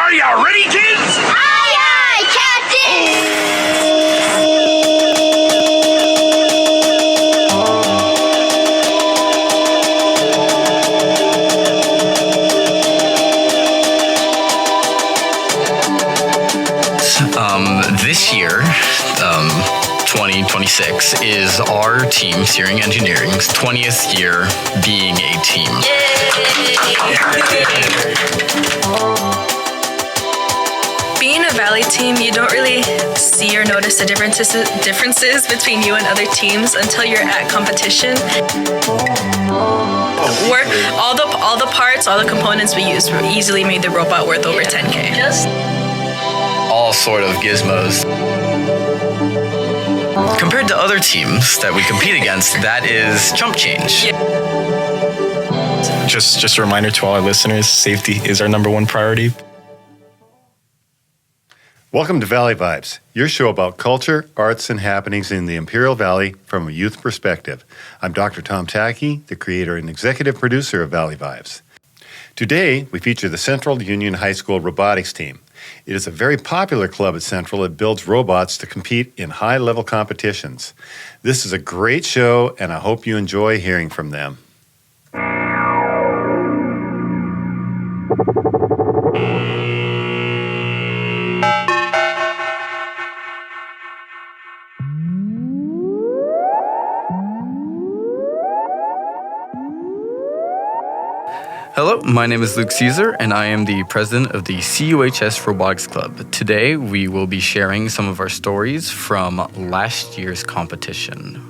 Are you ready, kids? Aye, aye, This year, 2026, is our team, Searing Engineering's 20th year being a team. Being a Valley team, you don't really see or notice the differences between you and other teams until you're at competition. Where all the parts, all the components we used easily made the robot worth over 10K. All sort of gizmos. Compared to other teams that we compete against, that is chump change. Just a reminder to all our listeners, safety is our number one priority. Welcome to Valley Vibes, your show about culture, arts, and happenings in the Imperial Valley from a youth perspective. I'm Dr. Tom Tackey, the creator and executive producer of Valley Vibes. Today, we feature the Central Union High School Robotics team. It is a very popular club at Central that builds robots to compete in high-level competitions. This is a great show, and I hope you enjoy hearing from them. Hello, my name is Luke Caesar, and I am the president of the CUHS Robotics Club. Today, we will be sharing some of our stories from last year's competition.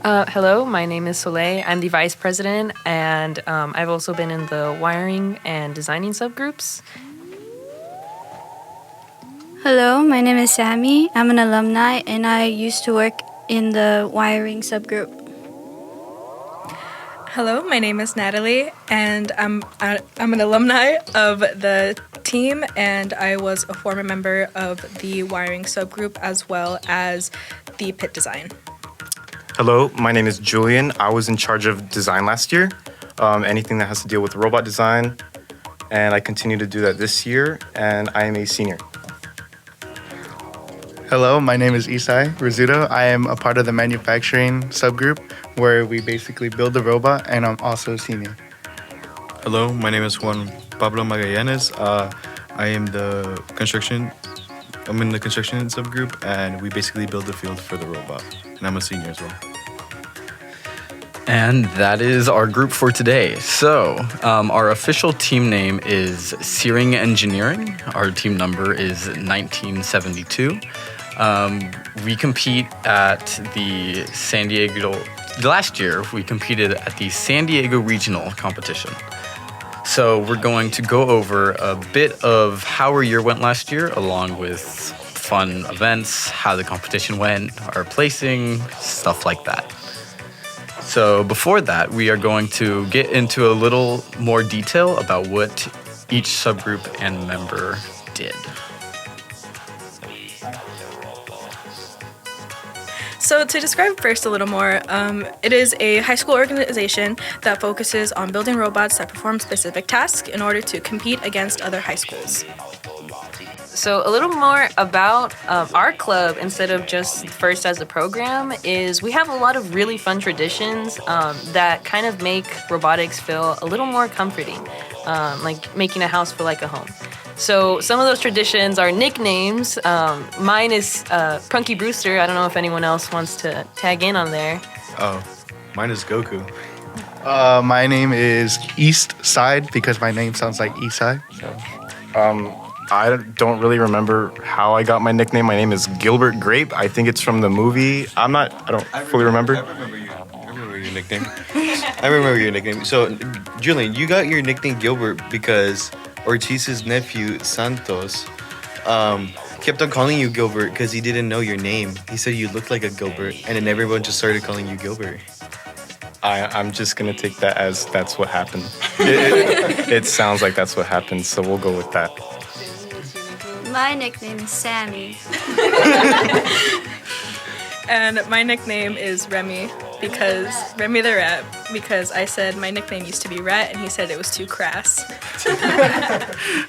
Hello, my name is Soleil. I'm the vice president, and I've also been in the wiring and designing subgroups. Hello, my name is Sammy. I'm an alumni, and I used to work in the wiring subgroup. Hello, my name is Natalie, and I'm an alumni of the team, and I was a former member of the wiring subgroup as well as the pit design. Hello, my name is Julian. I was in charge of design last year, anything that has to deal with robot design, and I continue to do that this year, and I am a senior. Hello, my name is Isai Rizzuto. I am a part of the manufacturing subgroup where we basically build the robot, and I'm also a senior. Hello, my name is Juan Pablo Magallanes. I'm in the construction subgroup, and we basically build the field for the robot, and I'm a senior as well. And that is our group for today. So, our official team name is Searing Engineering. Our team number is 1972. We compete at the San Diego. Last year, we competed at the San Diego Regional competition. So we're going to go over a bit of how our year went last year, along with fun events, how the competition went, our placing, stuff like that. So before that, we are going to get into a little more detail about what each subgroup and member did. So to describe first a little more, it is a high school organization that focuses on building robots that perform specific tasks in order to compete against other high schools. So a little more about our club instead of just first as a program is we have a lot of really fun traditions that kind of make robotics feel a little more comforting, like making a house feel like a home. So some of those traditions are nicknames. Mine is Prunky Brewster. I don't know if anyone else wants to tag in on there. Oh, mine is Goku. My name is East Side because my name sounds like East Side. I don't really remember how I got my nickname. My name is Gilbert Grape. I think it's from the movie. I don't fully remember. I remember your nickname. So, Julian, you got your nickname Gilbert because Ortiz's nephew, Santos, kept on calling you Gilbert because he didn't know your name. He said you looked like a Gilbert, and then everyone just started calling you Gilbert. I'm just going to take that as that's what happened. It sounds like that's what happened, so we'll go with that. My nickname is Sammy. And my nickname is Remy because Remy the Rat. because I said my nickname used to be Rat, and he said it was too crass.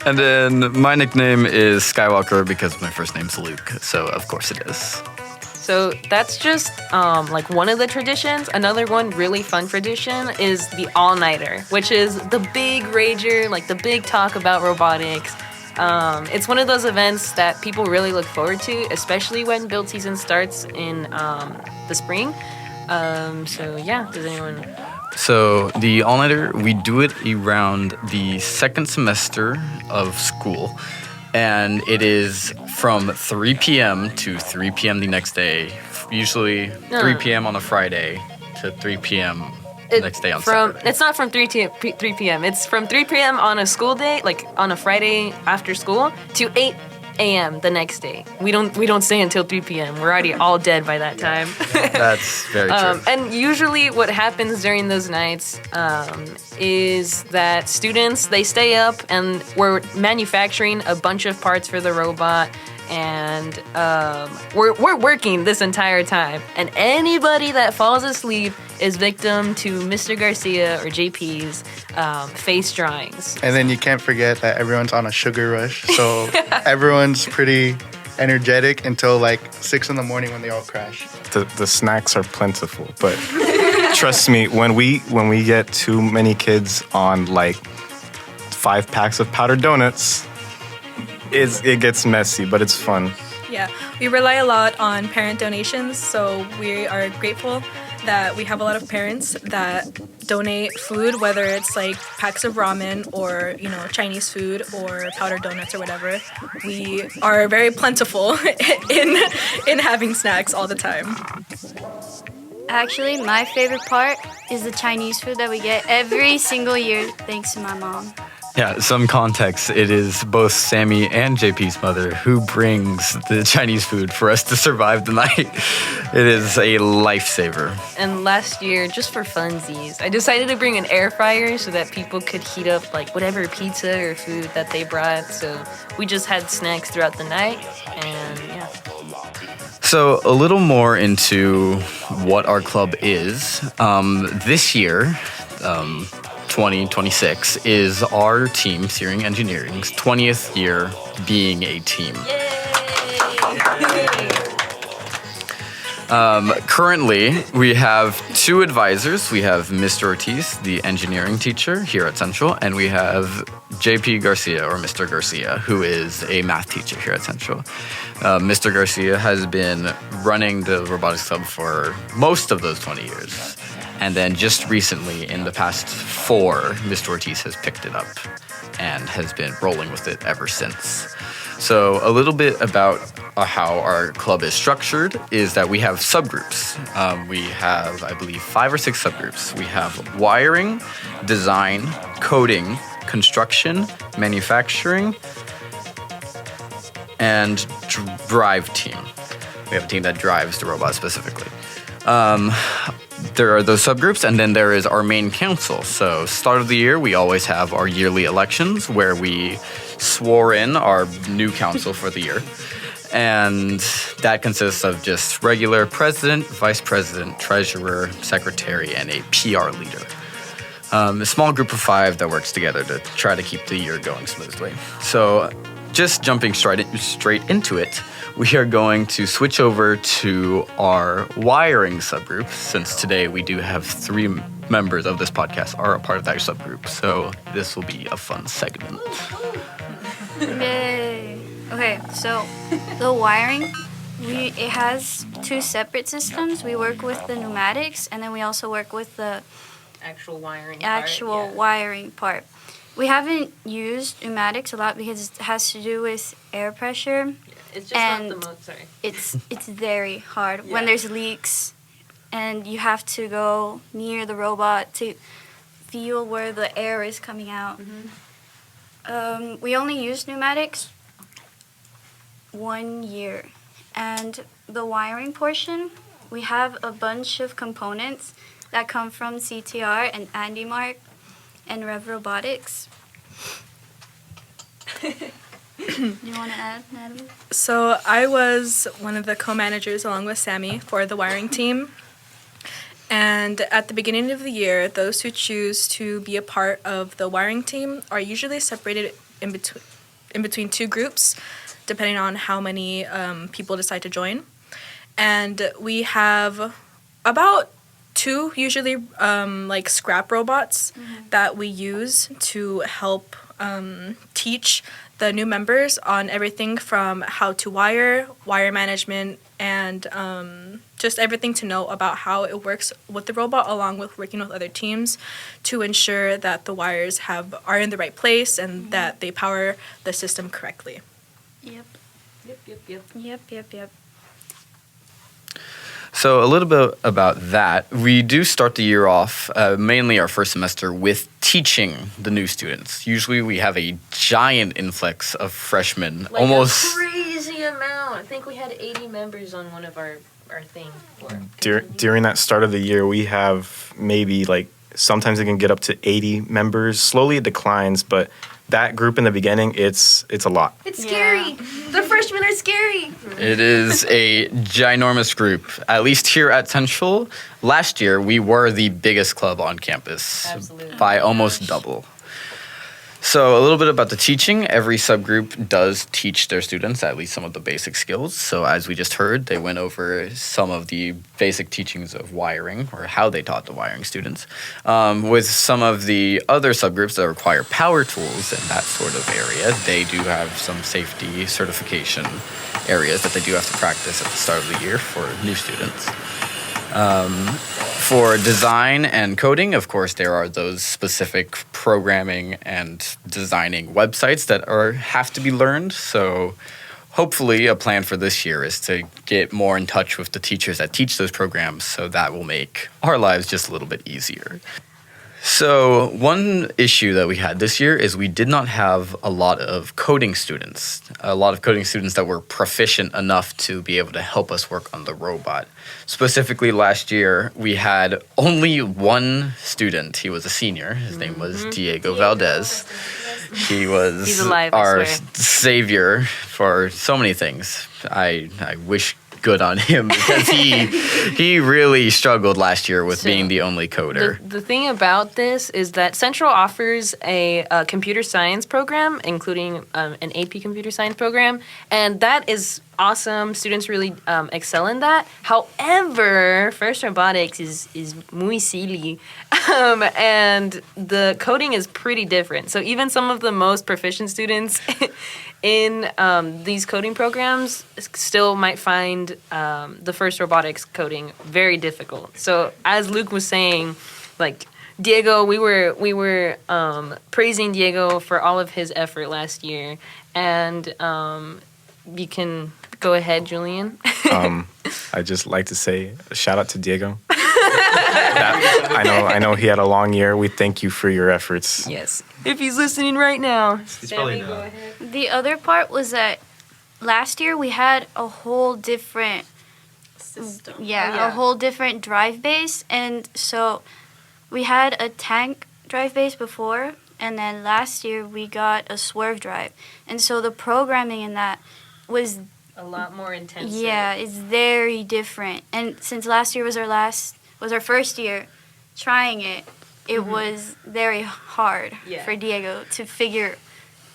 And then my nickname is Skywalker because my first name's Luke, so of course it is. So that's just like one of the traditions. Another one really fun tradition is the all-nighter, which is the big rager, like the big talk about robotics. It's one of those events that people really look forward to, especially when build season starts in the spring. So yeah, does anyone... So the all-nighter, we do it around the second semester of school. And it is from 3 p.m. to 3 p.m. the next day. Usually 3 p.m. on a Friday to 3 p.m. the next day on Saturday. It's not from 3 p.m. It's from 3 p.m. on a school day, like on a Friday after school, to 8 a.m. the next day. We don't stay until 3 p.m. We're already all dead by that time. That's very true. And usually what happens during those nights is that students, they stay up and we're manufacturing a bunch of parts for the robot, and we're working this entire time. And anybody that falls asleep is victim to Mr. Garcia or JP's face drawings. And then you can't forget that everyone's on a sugar rush, so everyone's pretty energetic until like 6 in the morning when they all crash. The snacks are plentiful, but trust me, when we get too many kids on like 5 packs of powdered donuts, it gets messy, but it's fun. Yeah, we rely a lot on parent donations, so we are grateful that we have a lot of parents that donate food, whether it's like packs of ramen or, you know, Chinese food or powdered donuts or whatever. We are very plentiful in having snacks all the time. Actually, my favorite part is the Chinese food that we get every single year, thanks to my mom. Yeah, some context. It is both Sammy and JP's mother who brings the Chinese food for us to survive the night. It is a lifesaver. And last year, just for funsies, I decided to bring an air fryer so that people could heat up like whatever pizza or food that they brought. So we just had snacks throughout the night, and yeah. So a little more into what our club is. This year, 2026 is our team, Searing Engineering's 20th year being a team. Currently, we have 2 advisors. We have Mr. Ortiz, the engineering teacher here at Central, and we have JP Garcia, or Mr. Garcia, who is a math teacher here at Central. Mr. Garcia has been running the robotics club for most of those 20 years. And then just recently, in the past 4, Mr. Ortiz has picked it up and has been rolling with it ever since. So a little bit about how our club is structured is that we have subgroups. We have, I believe, 5 or 6 subgroups. We have wiring, design, coding, construction, manufacturing, and drive team. We have a team that drives the robot specifically. There are those subgroups, and then there is our main council. So start of the year, we always have our yearly elections where we swore in our new council for the year. And that consists of just regular president, vice president, treasurer, secretary, and a PR leader. A small group of 5 that works together to try to keep the year going smoothly. So just jumping straight into it, we are going to switch over to our wiring subgroup, since today we do have 3 members of this podcast are a part of that subgroup. So this will be a fun segment. Yay! Okay, so the wiring, it has 2 separate systems. We work with the pneumatics, and then we also work with the Actual wiring part. We haven't used pneumatics a lot because it has to do with air pressure. It's just not the most, sorry. It's very hard when there's leaks and you have to go near the robot to feel where the air is coming out. Mm-hmm. We only used pneumatics 1 year. And the wiring portion, we have a bunch of components that come from CTR and AndyMark and Rev Robotics. Do you want to add, Natalie? So I was one of the co-managers along with Sammy for the wiring team. And at the beginning of the year, those who choose to be a part of the wiring team are usually separated in between two groups, depending on how many people decide to join. And we have about 2 usually like scrap robots that we use to help teach the new members on everything from how to wire management, and just everything to know about how it works with the robot, along with working with other teams to ensure that the wires are in the right place and that they power the system correctly. Yep. Yep. Yep. So a little bit about that. We do start the year off, mainly our first semester, with teaching the new students. Usually we have a giant influx of freshmen. Like almost a crazy amount. I think we had 80 members on one of our thing. During that start of the year, we have maybe like sometimes it can get up to 80 members. Slowly it declines, but that group in the beginning, it's a lot. It's scary. The freshmen are scary. It is a ginormous group. At least here at Central, last year we were the biggest club on campus. Absolutely. By almost double. So a little bit about the teaching. Every subgroup does teach their students at least some of the basic skills. So as we just heard, they went over some of the basic teachings of wiring, or how they taught the wiring students. With some of the other subgroups that require power tools and that sort of area, they do have some safety certification areas that they do have to practice at the start of the year for new students. For design and coding, of course, there are those specific programming and designing websites that have to be learned. So hopefully a plan for this year is to get more in touch with the teachers that teach those programs, so that will make our lives just a little bit easier. So one issue that we had this year is we did not have a lot of coding students that were proficient enough to be able to help us work on the robot. Specifically last year, we had only one student. He was a senior. His name was Diego Valdez. He's alive, I our swear. savior for so many things. I wish good on him, because he really struggled last year with being the only coder. The thing about this is that Central offers a computer science program, including an AP computer science program, and that is awesome. Students really excel in that. However, First Robotics is muy silly, and the coding is pretty different. So even some of the most proficient students in these coding programs still might find the First Robotics coding very difficult. So as Luke was saying, like Diego, we were praising Diego for all of his effort last year, and you can go ahead, Julian. I just like to say a shout out to Diego. I know he had a long year. We thank you for your efforts. Yes, if he's listening right now. He's probably not. The other part was that last year we had a whole different system. A whole different drive base, and so we had a tank drive base before, and then last year we got a swerve drive, and so the programming in that was A lot more intensive. Yeah, it's very different. And since last year was our first year trying it, it was very hard for Diego to figure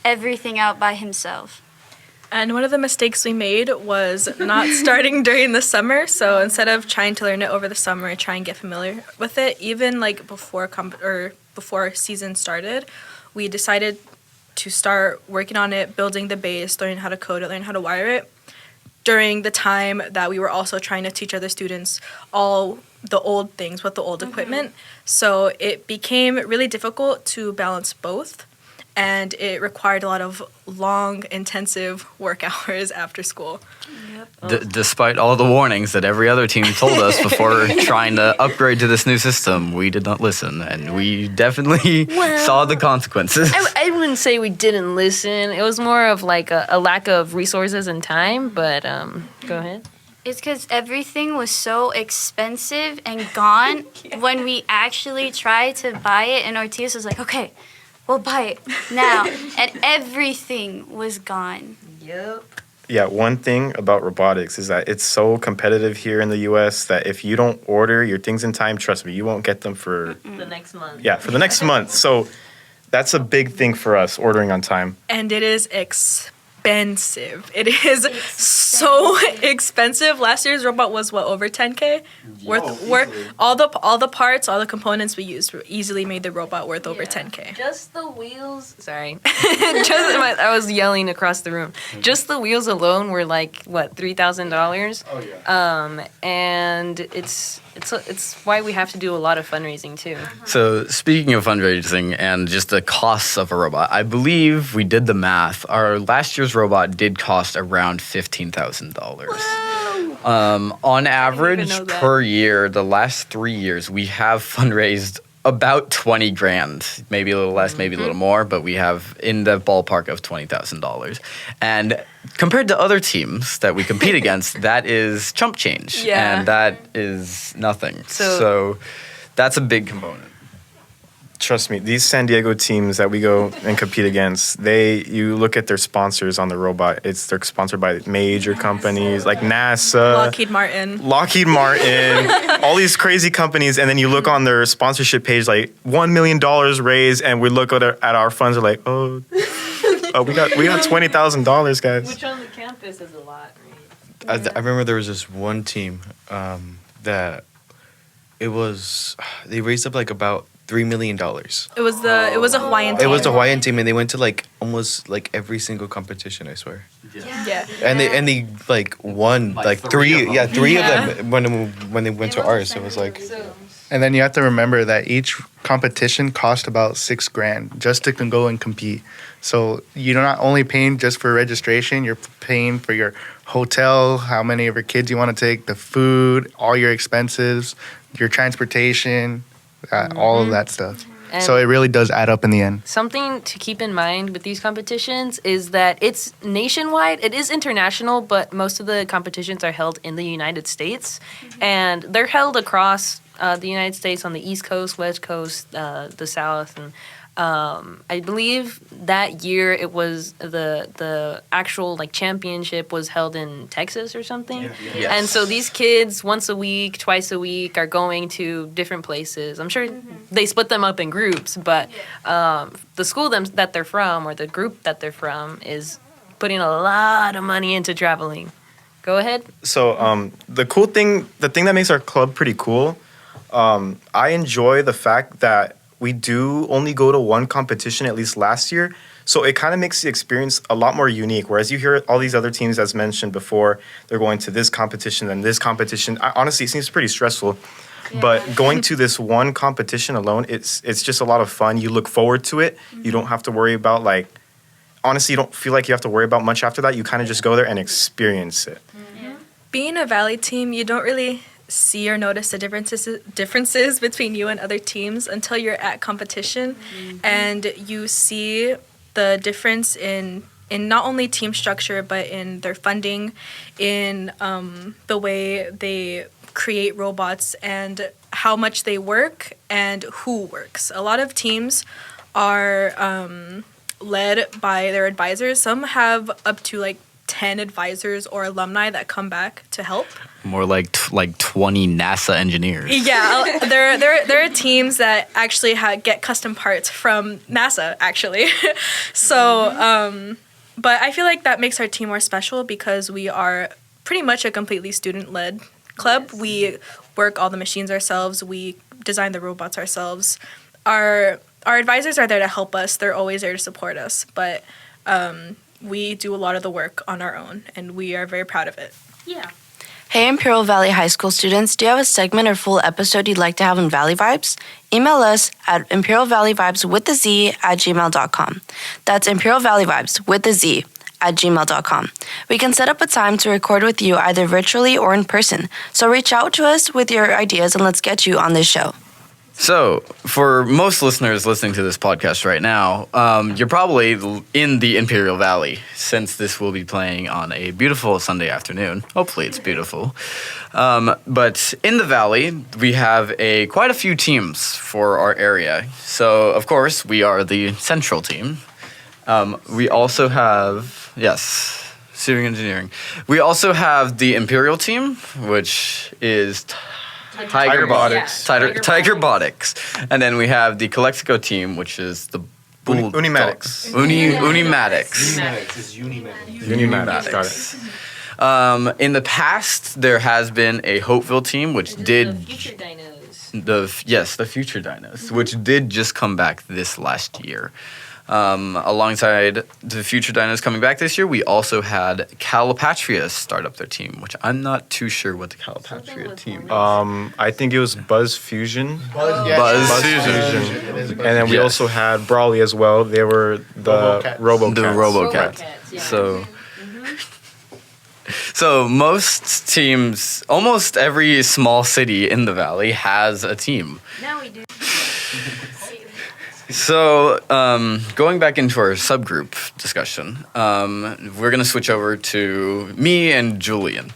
everything out by himself. And one of the mistakes we made was not starting during the summer. So instead of trying to learn it over the summer and try and get familiar with it, even like before season started, we decided to start working on it, building the base, learning how to code it, learning how to wire it, during the time that we were also trying to teach other students all the old things with the old equipment. So it became really difficult to balance both, and it required a lot of long, intensive work hours after school. Despite all the warnings that every other team told us before trying to upgrade to this new system, we did not listen, and we definitely saw the consequences. I wouldn't say we didn't listen. It was more of like a lack of resources and time, but go ahead. It's because everything was so expensive and gone. When we actually tried to buy it, and Ortiz was like, okay, we'll buy it now. And everything was gone. Yep. Yeah, one thing about robotics is that it's so competitive here in the U.S. that if you don't order your things in time, trust me, you won't get them for The next month. for the next month. So that's a big thing for us, ordering on time. And it is expensive. It is so expensive. Last year's robot was what, over 10K? All the parts, all the components we used easily made the robot worth over 10K. Just the wheels. Sorry, I was yelling across the room. Just the wheels alone were like what, $3,000. Oh yeah. And it's why we have to do a lot of fundraising too. So speaking of fundraising and just the costs of a robot, I believe we did the math. Our last year's robot did cost around $15,000. On average know that. per year, the last 3 years, we have fundraised about 20 grand, maybe a little less, maybe a little more, but we have in the ballpark of $20,000. And compared to other teams that we compete against, that is chump change. Yeah. And that is nothing. So- So that's a big component. Trust me, these San Diego teams that we go and compete against, you look at their sponsors on the robot. They're sponsored by major companies like NASA, Lockheed Martin, all these crazy companies, and then you look on their sponsorship page, like $1 million raised, and we look at our funds, are like, oh, we got $20,000, guys. Which on the campus is a lot, right? I remember there was this one team that they raised up like about $3 million. It was a Hawaiian team. It was the Hawaiian team, and they went to like almost like every single competition, I swear. Yeah. And they like won like three of them when they went to ours. It was like And then you have to remember that each competition cost about $6,000 just to go and compete. So you're not only paying just for registration, you're paying for your hotel, how many of your kids you want to take, the food, all your expenses, your transportation, all of that stuff. And so it really does add up in the end. something to keep in mind with these competitions is that it's nationwide. It is international, but most of the competitions are held in the United States. And they're held across the United States on the East Coast, West Coast, the South. And I believe that year it was the actual like championship was held in Texas or something. Yes. And so these kids once a week, twice a week are going to different places. I'm sure they split them up in groups, but the school that they're from or the group that they're from is putting a lot of money into traveling. Go ahead. So the thing that makes our club pretty cool, I enjoy the fact that we do only go to one competition, at least last year. So it kind of makes the experience a lot more unique. Whereas you hear all these other teams, as mentioned before, they're going to this competition and this competition. Honestly, it seems pretty stressful. Yeah. But going to this one competition alone, it's just a lot of fun. You look forward to it. Mm-hmm. You don't have to worry about honestly, you don't feel like you have to worry about much after that. You kind of just go there and experience it. Mm-hmm. Being a Valley team, you don't really see or notice the differences between you and other teams until you're at competition. Mm-hmm. And you see the difference in not only team structure but in their funding, in the way they create robots and how much they work and who works. A lot of teams are led by their advisors. Some have up to 10 advisors or alumni that come back to help. More like 20 NASA engineers. Yeah, there are teams that actually get custom parts from NASA, actually. So, but I feel like that makes our team more special because we are pretty much a completely student-led club. Yes. We work all the machines ourselves. We design the robots ourselves. Our advisors are there to help us. They're always there to support us. But we do a lot of the work on our own, and we are very proud of it. Yeah. Hey Imperial Valley High School students, do you have a segment or full episode you'd like to have on Valley Vibes? Email us at imperialvalleyvibes@gmail.com. That's imperialvalleyvibes@gmail.com. We can set up a time to record with you either virtually or in person. So reach out to us with your ideas and let's get you on this show. So, for most listeners listening to this podcast right now, you're probably in the Imperial Valley, since this will be playing on a beautiful Sunday afternoon. Hopefully it's beautiful. But in the Valley, we have quite a few teams for our area. So, of course, we are the central team. We also have, Searing Engineering. We also have the Imperial team, which is Tiger Robotics. Tiger Robotics. And then we have the Calexico team, which is the Unimatics. Unimatics. Unimatics. Got it. In the past, there has been a Hopeville team, which did Future Dinos. the Future Dinos, which did just come back this last year. Alongside the Future Dinos coming back this year, we also had Calipatria start up their team, which I'm not too sure what the Calipatria team is. I think it was Buzz Fusion. Buzz Fusion. Fusion. And then we Yes. also had Brawley as well. They were the Robocats. The Robocats. RoboCats. So most teams, almost every small city in the valley has a team. Now we do. So, going back into our subgroup discussion, we're going to switch over to me and Julian.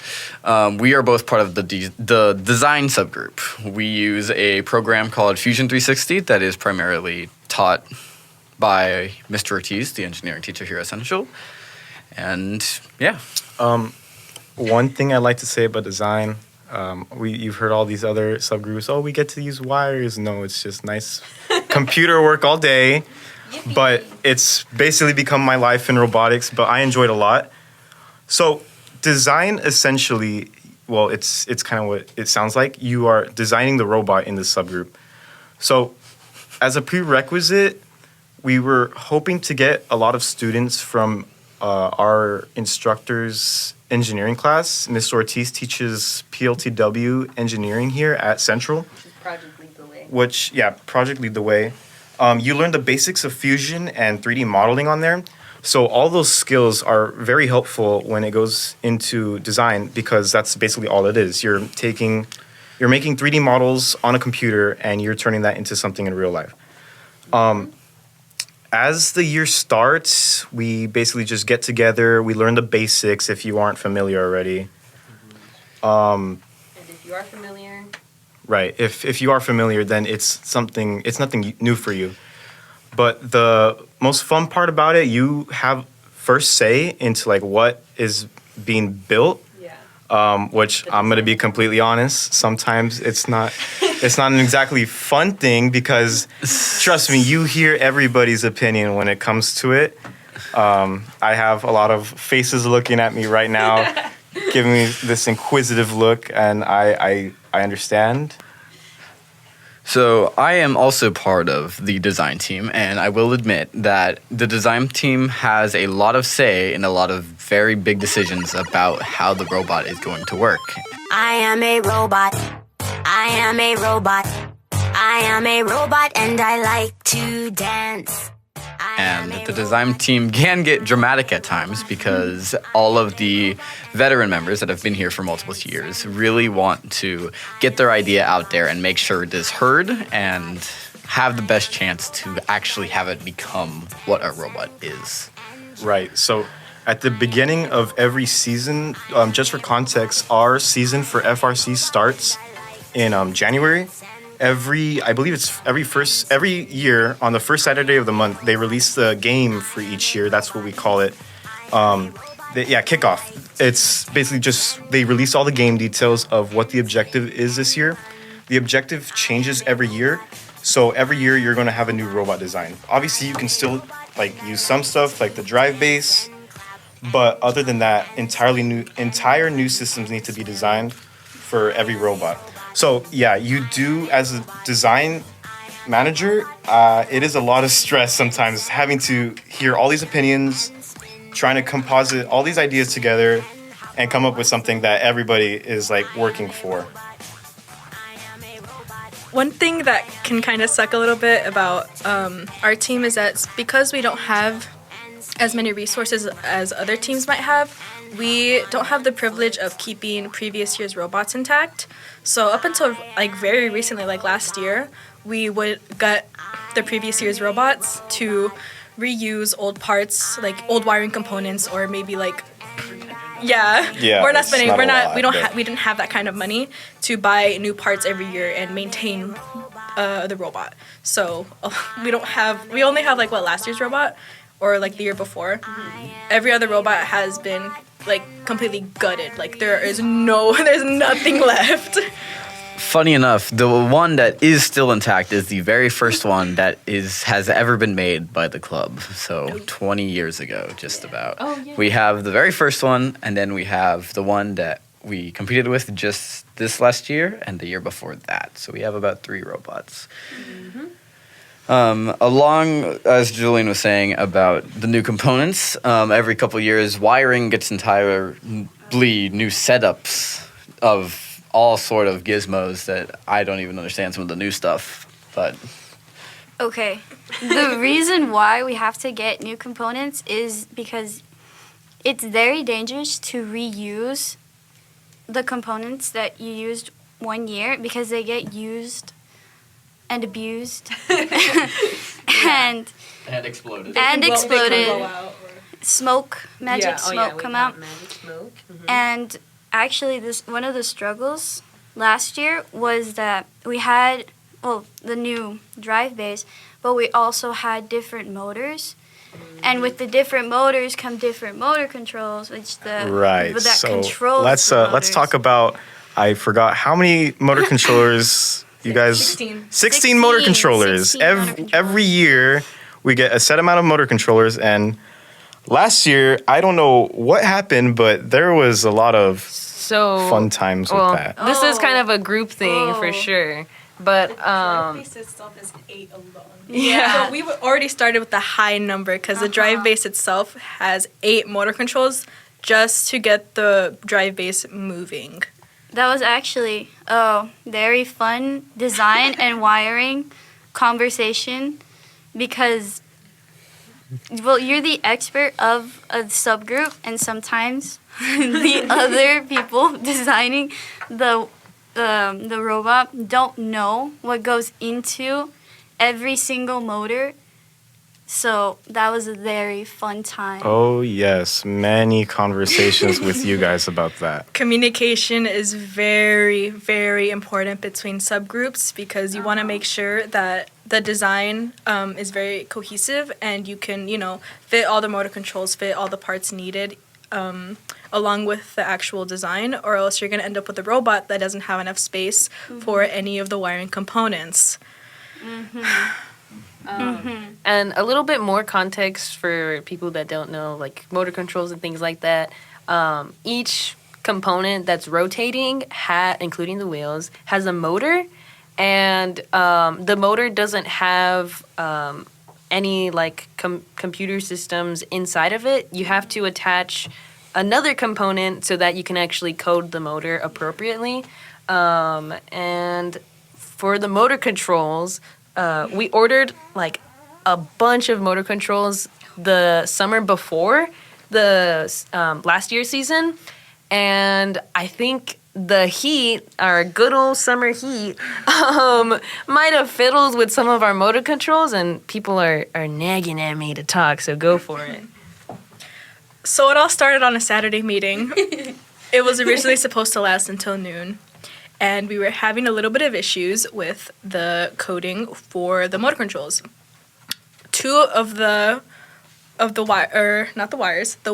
We are both part of the design subgroup. We use a program called Fusion 360 that is primarily taught by Mr. Ortiz, the engineering teacher here at Central. And yeah. One thing I'd like to say about design, you've heard all these other subgroups. Oh, we get to use wires. No, it's just nice computer work all day. But it's basically become my life in robotics. But I enjoyed a lot. So design essentially, well, it's kind of what it sounds like. You are designing the robot in this subgroup. So as a prerequisite, we were hoping to get a lot of students from our instructor's engineering class. Ms. Ortiz teaches PLTW engineering here at Central. Project Lead the Way. Project Lead the Way. You learn the basics of fusion and 3D modeling on there. So all those skills are very helpful when it goes into design because that's basically all it is. You're making 3D models on a computer and you're turning that into something in real life. As the year starts, we basically just get together. We learn the basics if you aren't familiar already. And if you are familiar, Right. If you are familiar, then it's nothing new for you. But the most fun part about it, you have first say into like what is being built. Which I'm gonna be completely honest. Sometimes it's not an exactly fun thing because trust me, you hear everybody's opinion when it comes to it. I have a lot of faces looking at me right now, giving me this inquisitive look, and I understand. So I am also part of the design team, and I will admit that the design team has a lot of say in a lot of very big decisions about how the robot is going to work. I am a robot. I am a robot. I am a robot and I like to dance. And the design team can get dramatic at times because all of the veteran members that have been here for multiple years really want to get their idea out there and make sure it is heard and have the best chance to actually have it become what a robot is. Right. So at the beginning of every season, just for context, our season for FRC starts in January. Every year on the first Saturday of the month, they release the game for each year. That's what we call it. Kickoff. It's basically just they release all the game details of what the objective is this year. The objective changes every year. So every year you're going to have a new robot design. Obviously, you can still use some stuff like the drive base, but other than that, entire new systems need to be designed for every robot. So yeah, you do as a design manager, it is a lot of stress sometimes having to hear all these opinions, trying to composite all these ideas together and come up with something that everybody is working for. One thing that can kind of suck a little bit about our team is that because we don't have as many resources as other teams might have, we don't have the privilege of keeping previous year's robots intact. So up until very recently, last year, we would get the previous year's robots to reuse old parts, old wiring components, or maybe we didn't have that kind of money to buy new parts every year and maintain the robot. So we only have last year's robot or the year before. Every other robot has been like completely gutted. Like there's nothing left. Funny enough, the one that is still intact is the very first one that has ever been made by the club. So 20 years ago, just about. Oh, yeah. We have the very first one, and then we have the one that we competed with just this last year and the year before that. So we have about 3 robots. Along, as Julian was saying about the new components, every couple years, wiring gets entirely new setups of all sort of gizmos that I don't even understand some of the new stuff, but... Okay. The reason why we have to get new components is because it's very dangerous to reuse the components that you used one year because they get used and abused and exploded. Magic smoke come out. Magic smoke. And actually, one of the struggles last year was that we had, the new drive base, but we also had different motors. And with the different motors come different motor controls, which let's talk about. I forgot how many motor controllers you guys. 16 motor controllers. 16 motor controllers. Every year we get a set amount of motor controllers, and last year I don't know what happened, but there was a lot of fun times with that. This is kind of a group thing for sure. But The drive base itself is 8 alone. Yeah. So we already started with the high number because the drive base itself has 8 motor controls just to get the drive base moving. That was actually a very fun design and wiring conversation because, you're the expert of a subgroup, and sometimes the other people designing the robot don't know what goes into every single motor. So that was a very fun time. Oh yes, many conversations with you guys about that. Communication is very, very important between subgroups because you want to make sure that the design is very cohesive and you can, fit all the motor controls, fit all the parts needed along with the actual design, or else you're going to end up with a robot that doesn't have enough space for any of the wiring components. And a little bit more context for people that don't know, like motor controls and things like that. Each component that's rotating, including the wheels, has a motor, and the motor doesn't have any computer systems inside of it. You have to attach another component so that you can actually code the motor appropriately. And for the motor controls, we ordered a bunch of motor controls the summer before the last year's season, and I think the heat, our good old summer heat, might have fiddled with some of our motor controls, and people are nagging at me to talk, so go for it. So it all started on a Saturday meeting. It was originally supposed to last until noon. And we were having a little bit of issues with the coding for the motor controls. 2 of the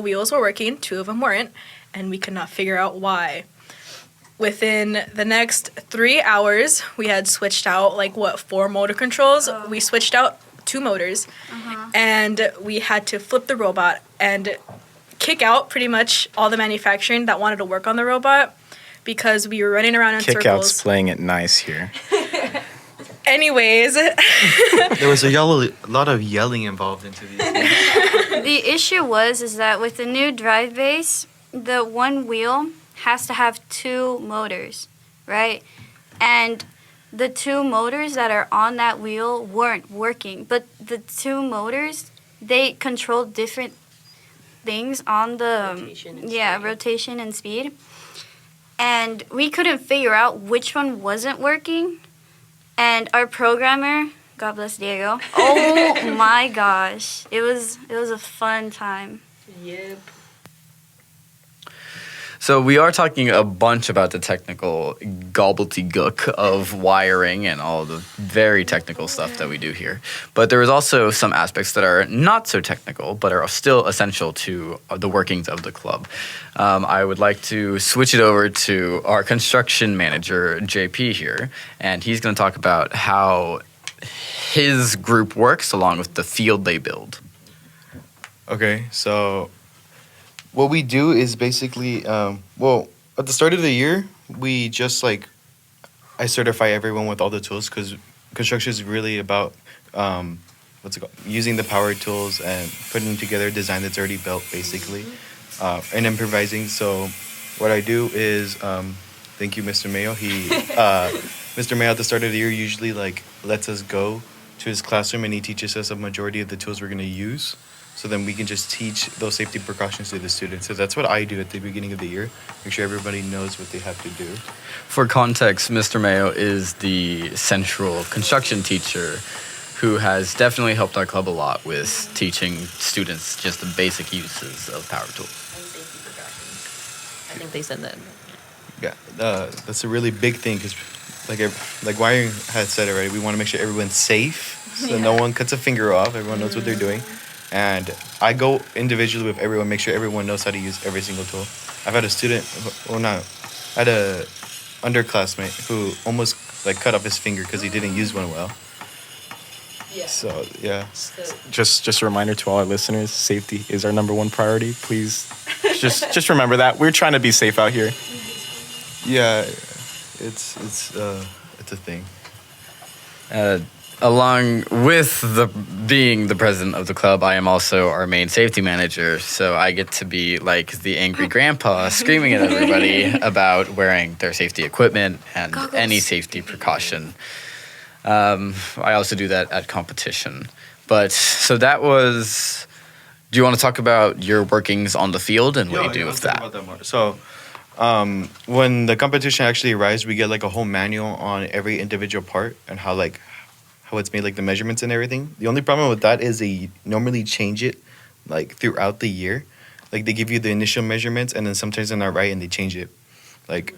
wheels were working, 2 of them weren't, and we could not figure out why. Within the next 3 hours, we had switched out 4 motor controls. We switched out 2 motors, and we had to flip the robot and kick out pretty much all the manufacturing that wanted to work on the robot, because we were running around in circles. Kick-out's playing it nice here. Anyways. There was a lot of yelling involved into these things. The issue is that with the new drive base, the one wheel has to have 2 motors, right? And the 2 motors that are on that wheel weren't working. But the 2 motors, they control different things on the rotation and speed. And we couldn't figure out which one wasn't working. And our programmer, God bless Diego, oh my gosh, it was a fun time. Yep. So So we are talking a bunch about the technical gobbledygook of wiring and all the very technical stuff that we do here. But there is also some aspects that are not so technical, but are still essential to the workings of the club. I would like to switch it over to our construction manager, JP, here, and he's going to talk about how his group works along with the field they build. Okay, so what we do is basically, well, at the start of the year, we just like, I certify everyone with all the tools because construction is really about, using the power tools and putting together a design that's already built, basically, and improvising. So what I do is, thank you, Mr. Mayo. Mr. Mayo at the start of the year usually like lets us go to his classroom and he teaches us a majority of the tools we're going to use. So then we can just teach those safety precautions to the students. So that's what I do at the beginning of the year. Make sure everybody knows what they have to do. For context, Mr. Mayo is the central construction teacher who has definitely helped our club a lot with teaching students just the basic uses of power tools. And safety precautions. I think they said that. Yeah, that's a really big thing because like Wiring had said already, we want to make sure everyone's safe so no one cuts a finger off, everyone knows what they're doing. And I go individually with everyone, make sure everyone knows how to use every single tool. I've had a student, I had a underclassmate who almost like cut off his finger because he didn't use one well. Yeah. So, yeah. Just a reminder to all our listeners, safety is our number one priority. Please just remember that. We're trying to be safe out here. Yeah, it's a thing. Along with being the president of the club, I am also our main safety manager. So I get to be like the angry grandpa screaming at everybody about wearing their safety equipment and any safety precaution. I also do that at competition. But so that was. Do you want to talk about your workings on the field and what you do with that? So, when the competition actually arrives, we get like a whole manual on every individual part and how it's made, like the measurements and everything. The only problem with that is they normally change it like throughout the year. Like they give you the initial measurements and then sometimes they're not right and they change it like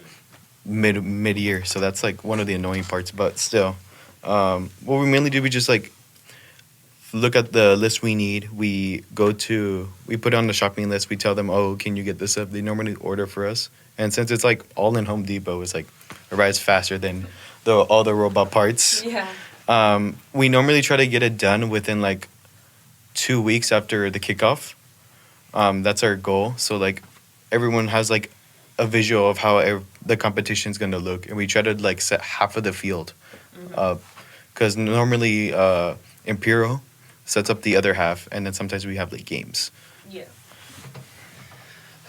mid-year. So that's like one of the annoying parts. But still, what we mainly do, we just like look at the list we need. We put it on the shopping list. We tell them, oh, can you get this up? They normally order for us. And since it's like all in Home Depot, it's like arrives faster than all the robot parts. Yeah. We normally try to get it done within like 2 weeks after the kickoff. That's our goal. So like everyone has like a visual of how the competition is going to look. And we try to like set half of the field up. Because normally Imperial sets up the other half. And then sometimes we have like games. Yeah.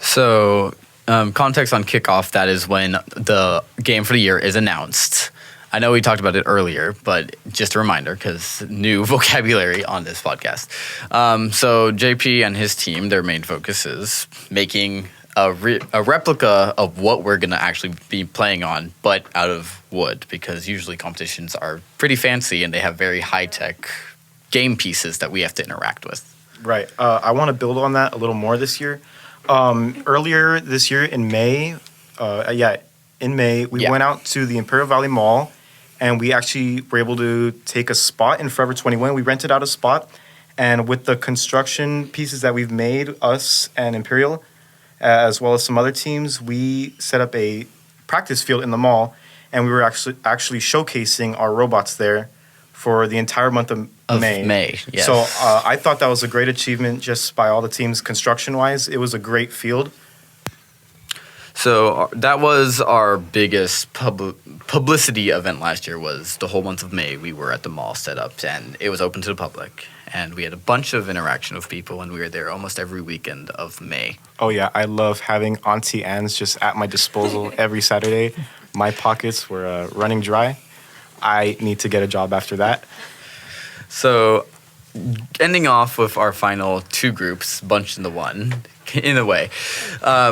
So context on kickoff, that is when the game for the year is announced. I know we talked about it earlier, but just a reminder because new vocabulary on this podcast. So JP and his team, their main focus is making a replica of what we're going to actually be playing on, but out of wood because usually competitions are pretty fancy and they have very high-tech game pieces that we have to interact with. Right. I want to build on that a little more this year. Earlier this year in May, we went out to the Imperial Valley Mall and we actually were able to take a spot in Forever 21. We rented out a spot, and with the construction pieces that we've made, us and Imperial, as well as some other teams, we set up a practice field in the mall, and we were actually showcasing our robots there for the entire month of May. Yes. So I thought that was a great achievement just by all the teams construction-wise. It was a great field. So that was our biggest publicity event last year. Was the whole month of May we were at the mall set up, and it was open to the public. And we had a bunch of interaction with people, and we were there almost every weekend of May. Oh yeah, I love having Auntie Anne's just at my disposal every Saturday. My pockets were running dry. I need to get a job after that. So ending off with our final two groups, bunched into one. In a way,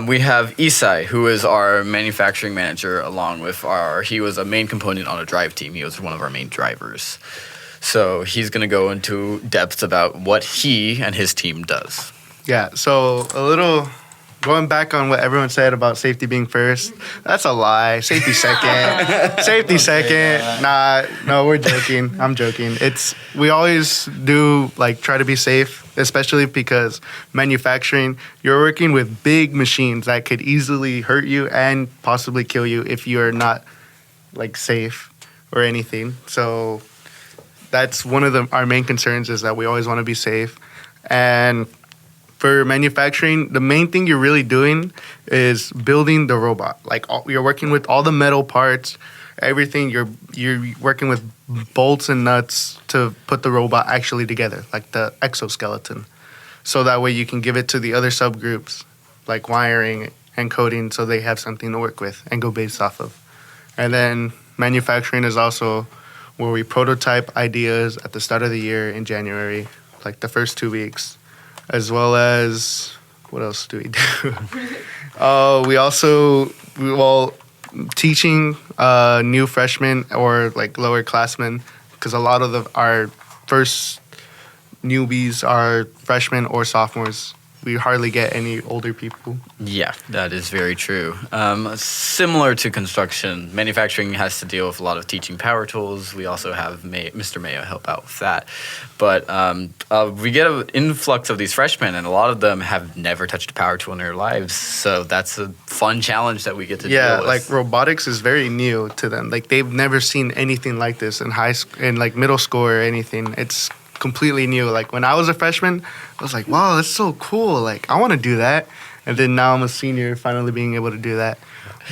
we have Isai, who is our manufacturing manager, along with he was a main component on a drive team. He was one of our main drivers. So he's going to go into depth about what he and his team does. Yeah, so a little going back on what everyone said about safety being first, that's a lie. Safety second. Safety second. Nah, no, we're joking. I'm joking. We always do try to be safe, especially because manufacturing, you're working with big machines that could easily hurt you and possibly kill you if you're not safe or anything. So that's one of our main concerns, is that we always want to be safe. And for manufacturing, the main thing you're really doing is building the robot. You're working with all the metal parts, everything. You're working with bolts and nuts to put the robot actually together, like the exoskeleton. So that way you can give it to the other subgroups, like wiring and coding, so they have something to work with and go based off of. And then manufacturing is also where we prototype ideas at the start of the year in January, like the first 2 weeks, as well as, what else do we do? Teaching new freshmen or lower classmen, because a lot of our first newbies are freshmen or sophomores. We hardly get any older people. Yeah, that is very true. Similar to construction, manufacturing has to deal with a lot of teaching power tools. We also have Mr. Mayo help out with that. But we get an influx of these freshmen, and a lot of them have never touched a power tool in their lives. So that's a fun challenge that we get to deal with. Yeah, robotics is very new to them. They've never seen anything like this in middle school or anything. It's completely new. When I was a freshman, I was like, wow, that's so cool. I want to do that. And then now I'm a senior, finally being able to do that.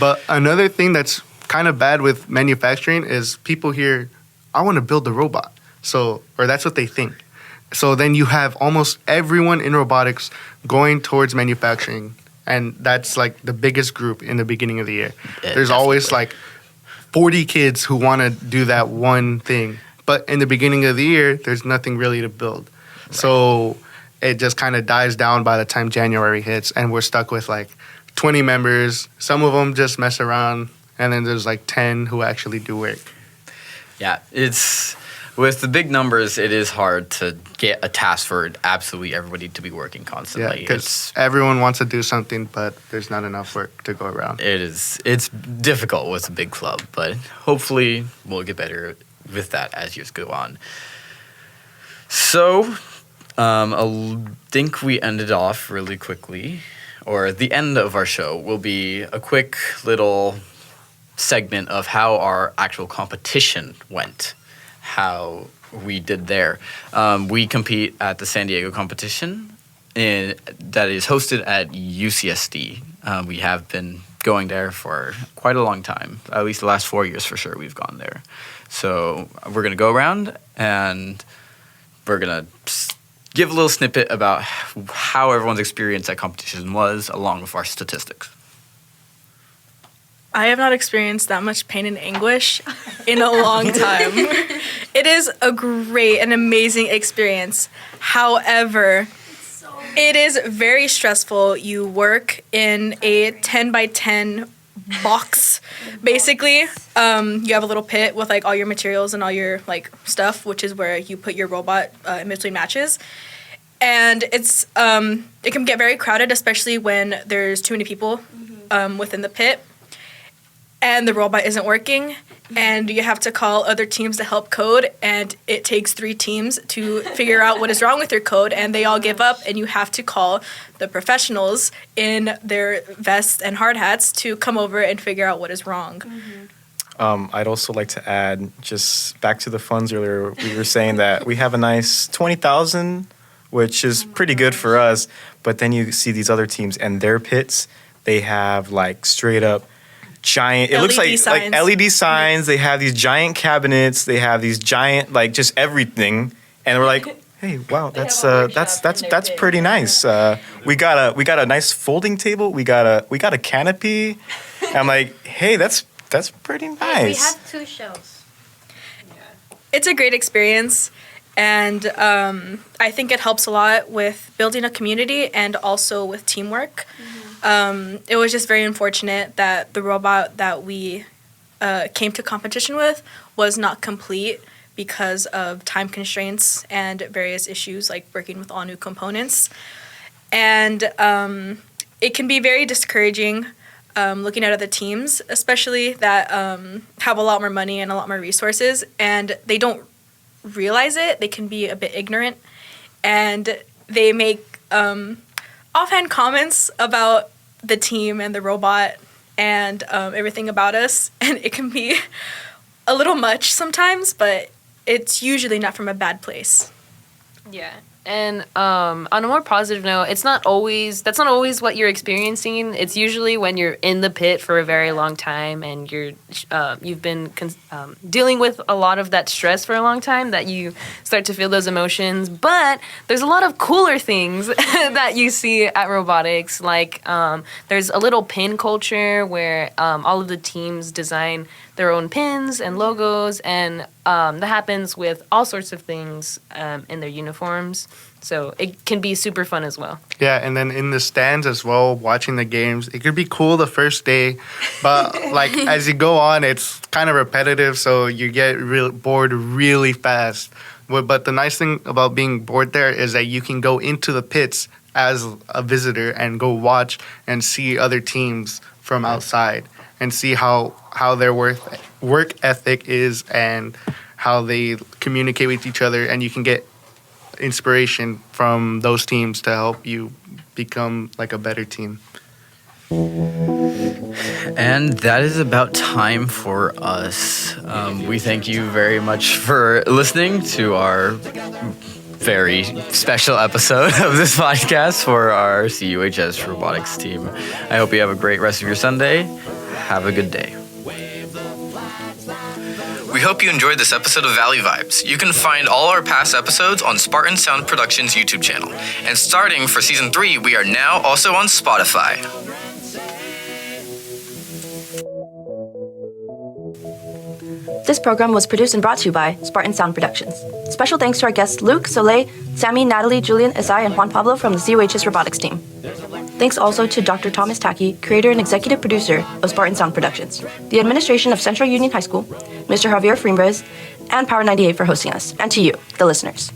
But another thing that's kind of bad with manufacturing is people hear, I want to build a robot. Or that's what they think. So then you have almost everyone in robotics going towards manufacturing. And that's the biggest group in the beginning of the year. Yeah, There's always 40 kids who want to do that one thing. But in the beginning of the year, there's nothing really to build. Right. So it just kind of dies down by the time January hits, and we're stuck with 20 members. Some of them just mess around, and then there's 10 who actually do work. Yeah, with the big numbers, it is hard to get a task for absolutely everybody to be working constantly. Yeah, because everyone wants to do something, but there's not enough work to go around. It's difficult with a big club, but hopefully we'll get better with that as years go on. So, I think we ended off really quickly, or the end of our show will be a quick little segment of how our actual competition went, how we did there. We compete at the San Diego competition that is hosted at UCSD. We have been going there for quite a long time, at least the last 4 years for sure we've gone there. So we're going to go around and we're going to give a little snippet about how everyone's experience at competition was, along with our statistics. I have not experienced that much pain and anguish in a long time. It is a great and amazing experience. However, it is very stressful. You work in a 10 by 10 box, basically. You have a little pit with all your materials and all your stuff, which is where you put your robot in between matches. And it can get very crowded, especially when there's too many people within the pit and the robot isn't working, and you have to call other teams to help code, and it takes 3 teams to figure out what is wrong with your code, and they all give up, and you have to call the professionals in their vests and hard hats to come over and figure out what is wrong. I'd also like to add, just back to the funds earlier, we were saying that we have a nice 20,000, which is pretty good for us, but then you see these other teams and their pits, they have straight up giant, it looks like LED signs. They have these giant cabinets. They have these giant, just everything. And we're like, hey, wow, that's pretty nice. We got a nice folding table. We got a canopy. And I'm like, hey, that's pretty nice. We have 2 shelves. It's a great experience, and I think it helps a lot with building a community and also with teamwork. It was just very unfortunate that the robot that we came to competition with was not complete because of time constraints and various issues like working with all new components. And it can be very discouraging looking at other teams, especially that have a lot more money and a lot more resources, and they don't realize it. They can be a bit ignorant, and they make offhand comments about the team and the robot and everything about us, and it can be a little much sometimes, but it's usually not from a bad place. Yeah. And on a more positive note, that's not always what you're experiencing. It's usually when you're in the pit for a very long time and you've been dealing with a lot of that stress for a long time that you start to feel those emotions. But there's a lot of cooler things that you see at robotics. Like there's a little pin culture where all of the teams design their own pins and logos, and that happens with all sorts of things in their uniforms. So it can be super fun as well. Yeah, and then in the stands as well, watching the games, it could be cool the first day, but like as you go on, it's kind of repetitive, so you get bored really fast. But the nice thing about being bored there is that you can go into the pits as a visitor and go watch and see other teams from outside and see how their work ethic is and how they communicate with each other, and you can get inspiration from those teams to help you become like a better team. And that is about time for us. We thank you very much for listening to our very special episode of this podcast for our CUHS robotics team. I hope you have a great rest of your Sunday. Have a good day. We hope you enjoyed this episode of Valley Vibes. You can find all our past episodes on Spartan Sound Productions YouTube channel. And starting for Season 3, we are now also on Spotify. This program was produced and brought to you by Spartan Sound Productions. Special thanks to our guests Luke, Soleil, Sammy, Natalie, Julian, Isai, and Juan Pablo from the CUHS Robotics team. Thanks also to Dr. Thomas Taki, creator and executive producer of Spartan Sound Productions, the administration of Central Union High School, Mr. Javier Frimbrez, and Power 98 for hosting us, and to you, the listeners.